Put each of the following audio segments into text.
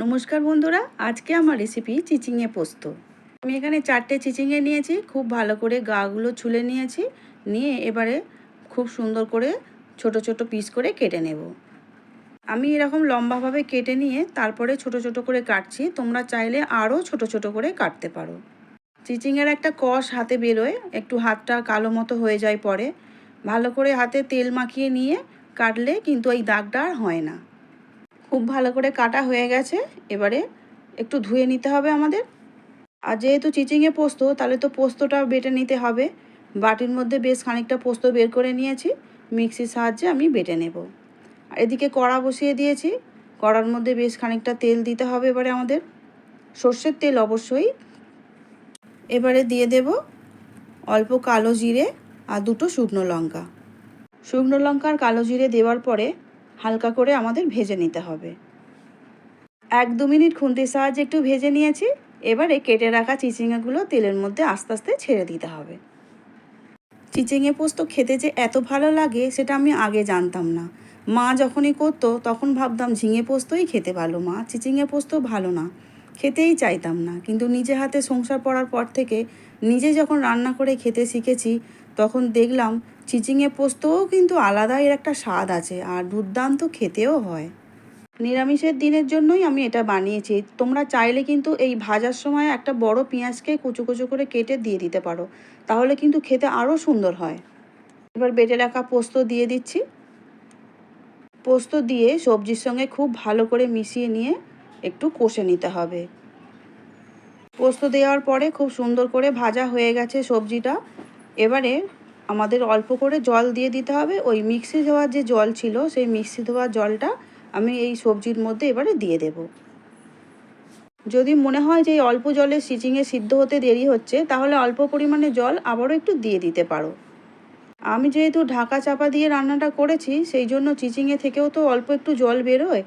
নমস্কার বন্ধুরা, আজকে আমার রেসিপি চিচিঙে পোস্ত। আমি এখানে 4টে চিচিঙে নিয়েছি, খুব ভালো করে গাগুলো ছুলে নিয়েছি। নিয়ে এবারে খুব সুন্দর করে ছোট ছোট পিস করে কেটে নেব। আমি এরকম লম্বাভাবে কেটে নিয়ে তারপরে ছোট ছোট করে কাটছি। তোমরা চাইলে আরও ছোট ছোট করে কাটতে পারো। চিচিঙের একটা কষ হাতে বেরোয়, একটু হাতটা কালো মতো হয়ে যায় পরে। ভালো করে হাতে তেল মাখিয়ে নিয়ে কাটলে কিন্তু এই দাগটা আর হয় না। খুব ভালো করে কাটা হয়ে গেছে। এবারে একটু ধুয়ে নিতে হবে আমাদের। আর যেহেতু চিচিঙে পোস্ত, তাহলে তো পোস্তটা বেটে নিতে হবে। বাটির মধ্যে বেশ খানিকটা পোস্ত বের করে নিয়েছি, মিক্সির সাহায্যে আমি বেটে নেব। আর এদিকে কড়া বসিয়ে দিয়েছি, কড়ার মধ্যে বেশ খানিকটা তেল দিতে হবে এবারে আমাদের, সর্ষের তেল অবশ্যই। এবারে দিয়ে দেব অল্প কালো জিরে আর 2টো শুকনো লঙ্কা। শুকনো লঙ্কা আর কালো জিরে দেওয়ার পরে হালকা করে আমাদের ভেজে নিতে হবে। 1-2 মিনিট খুন্তির সাহায্যে একটু ভেজে নিয়েছি। এবারে কেটে রাখা চিচিঙেগুলো তেলের মধ্যে আস্তে আস্তে ছেড়ে দিতে হবে। চিচিঙে পোস্ত খেতে যে এত ভালো লাগে সেটা আমি আগে জানতাম না। মা যখনই করতো তখন ভাবতাম ঝিঙে পোস্তই খেতে ভালো, মা চিচিঙে পোস্ত ভালো না, খেতেই চাইতাম না। কিন্তু নিজে হাতে সংসার পড়ার পর থেকে নিজে যখন রান্না করে খেতে শিখেছি, তখন দেখলাম চিচিঙে পোস্তও কিন্তু আলাদা এর একটা স্বাদ আছে, আর দুর্দান্ত খেতেও হয়। নিরামিষের দিনের জন্যই আমি এটা বানিয়েছি। তোমরা চাইলে কিন্তু এই ভাজার সময় একটা বড় পেঁয়াজকে কুচো কুচো করে কেটে দিয়ে দিতে পারো, তাহলে কিন্তু খেতে আরও সুন্দর হয়। এবার বেটে রাখা পোস্ত দিয়ে দিচ্ছি। পোস্ত দিয়ে সবজির সঙ্গে খুব ভালো করে মিশিয়ে নিয়ে একটু কষে নিতে হবে। পোস্ত দেওয়ার পরে খুব সুন্দর করে ভাজা হয়ে গেছে সবজিটা। এবারে আমাদের অল্প করে জল দিয়ে দিতে হবে। ওই মিক্সি ধোয়ার যে জল ছিল, সেই মিক্সি ধোয়ার জলটা আমি এই সবজির মধ্যে এবারে দিয়ে দেব। যদি মনে হয় যে এই অল্প জলে চিচিঙে সিদ্ধ হতে দেরি হচ্ছে, তাহলে অল্প পরিমাণে জল আবারও একটু দিয়ে দিতে পারো। আমি যেহেতু ঢাকা চাপা দিয়ে রান্নাটা করেছি, সেই জন্য চিচিঙে থেকেও তো অল্প একটু জল বেরোয়,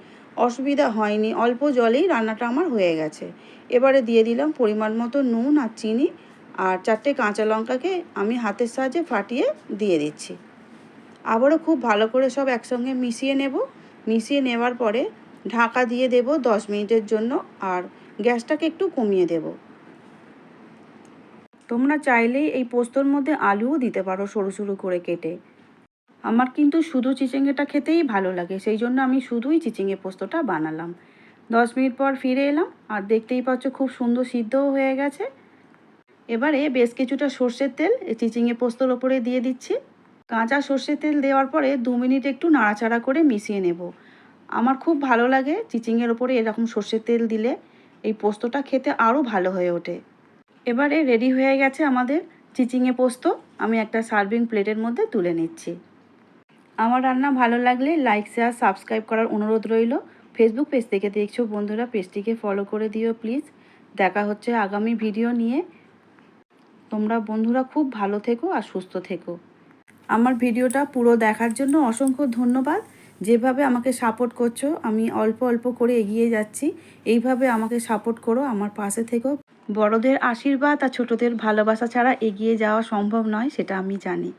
অসুবিধা হয়নি। অল্প জলেই রান্নাটা আমার হয়ে গেছে। এবারে দিয়ে দিলাম পরিমাণ মতো নুন আর চিনি, আর 4টে কাঁচা লঙ্কাকে আমি হাতের সাহায্যে ফাটিয়ে দিয়ে দিচ্ছি। আবারও খুব ভালো করে সব একসঙ্গে মিশিয়ে নেব। মিশিয়ে নেওয়ার পরে ঢাকা দিয়ে দেব 10 মিনিটের জন্য, আর গ্যাসটাকে একটু কমিয়ে দেব। তোমরা চাইলেই এই পোস্তর মধ্যে আলুও দিতে পারো সরু সরু করে কেটে। আমার কিন্তু শুধু চিচিঙেটা খেতেই ভালো লাগে, সেই জন্য আমি শুধুই চিচিঙে পোস্তটা বানালাম। 10 মিনিট পর ফিরে এলাম, আর দেখতেই পাচ্ছ খুব সুন্দর সিদ্ধও হয়ে গেছে। এবারে বেশ কিছুটা সর্ষের তেল এই চিচিঙে পোস্তর ওপরে দিয়ে দিচ্ছি। কাঁচা সর্ষের তেল দেওয়ার পরে 2 মিনিট একটু নাড়াচাড়া করে মিশিয়ে নেব। আমার খুব ভালো লাগে চিচিঙের ওপরে এরকম সর্ষের তেল দিলে, এই পোস্তটা খেতে আরও ভালো হয়ে ওঠে। এবারে রেডি হয়ে গেছে আমাদের চিচিঙে পোস্ত। আমি একটা সার্ভিং প্লেটের মধ্যে তুলে নিচ্ছি। আমার রান্না ভালো লাগলে লাইক, শেয়ার, সাবস্ক্রাইব করার অনুরোধ রইল। ফেসবুক পেজ থেকে দেখছো বন্ধুরা, পেজটিকে ফলো করে দিও প্লিজ। দেখা হচ্ছে আগামী ভিডিও নিয়ে। তোমরা বন্ধুরা খুব ভালো থেকো আর সুস্থ থেকো। আমার ভিডিওটা পুরো দেখার জন্য অসংখ্য ধন্যবাদ। যেভাবে আমাকে সাপোর্ট করছো, আমি অল্প অল্প করে এগিয়ে যাচ্ছি। এইভাবে আমাকে সাপোর্ট করো, আমার পাশে থেকো। বড়দের আশীর্বাদ আর ছোটদের ভালোবাসা ছাড়া এগিয়ে যাওয়া সম্ভব নয়, সেটা আমি জানি।